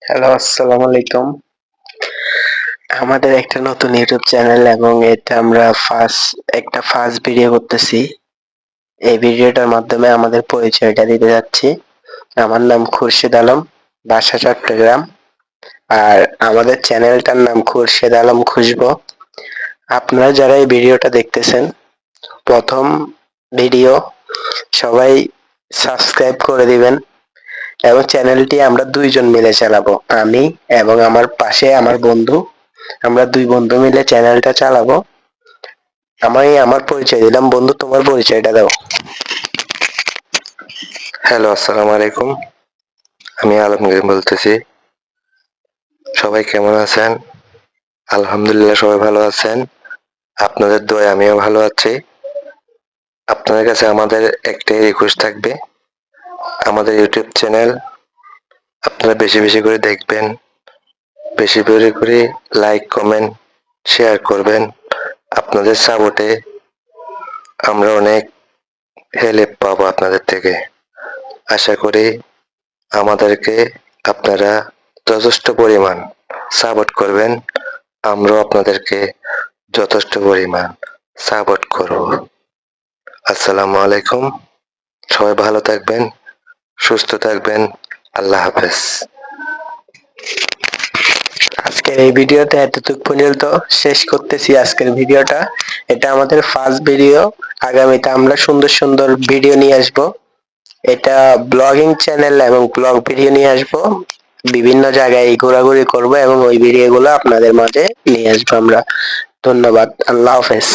Hello, আসসালামু আলাইকুম। আমাদের একটা নতুন ইউটিউব চ্যানেল এবং এটা আমরা ফার্স্ট ভিডিও করতেছি। এই ভিডিওটার মাধ্যমে আমাদের পরিচয়টা দিতে যাচ্ছি। আমার নাম খুরশিদ আলম, বাসা চট্টগ্রাম। আর আমাদের চ্যানেলটার নাম খুরশিদ আলম খুশবো। আপনারা যারা এই ভিডিওটা দেখতেছেন, প্রথম ভিডিও সবাই সাবস্ক্রাইব করে দিবেন এবং চ্যানেলটি আমরা দুইজন মিলে চালাবো। আমি এবং আমার পাশে আমার বন্ধু। আমরা দুই বন্ধু মিলে চ্যানেলটা চালাবো। আমি আমার পরিচয় দিলাম, বন্ধু তোমার পরিচয়টা দাও। হ্যালো, আসসালামু আলাইকুম। আমি আলমগীর বলতেছি। সবাই কেমন আছেন? আলহামদুলিল্লাহ সবাই ভালো আছেন। আপনাদের দোয়ায় আমিও ভালো আছি। আপনাদের কাছে আমাদের একটাই রিকোয়েস্ট থাকবে, আমাদের ইউটিউব চ্যানেল আপনারা বেশি বেশি করে দেখবেন, বেশি বেশি করে লাইক, কমেন্ট, শেয়ার করবেন। আপনাদের সাপোর্টে আমরা অনেক হেল্প পাবো আপনাদের থেকে। আশা করি আমাদেরকে আপনারা যথেষ্ট পরিমাণ সাপোর্ট করবেন। আমরাও আপনাদেরকে যথেষ্ট পরিমাণ সাপোর্ট করব। আসসালামু আলাইকুম। সবাই ভালো থাকবেন, সুস্থ থাকবেন। আল্লাহ হাফেজ। আজকের এই ভিডিওতে এতটুকু পর্যন্ত শেষ করতেছি আজকের ভিডিওটা। এটা আমাদের ফার্স্ট ভিডিও। আগামীতে আমরা সুন্দর সুন্দর ভিডিও নিয়ে আসবো। এটা ব্লগিং চ্যানেল এবং ব্লগ ভিডিও নিয়ে আসবো। বিভিন্ন জায়গায় ঘোরাঘুরি করবো এবং ওই ভিডিওগুলো আপনাদের মাঝে নিয়ে আসবো আমরা। ধন্যবাদ। আল্লাহ হাফেজ।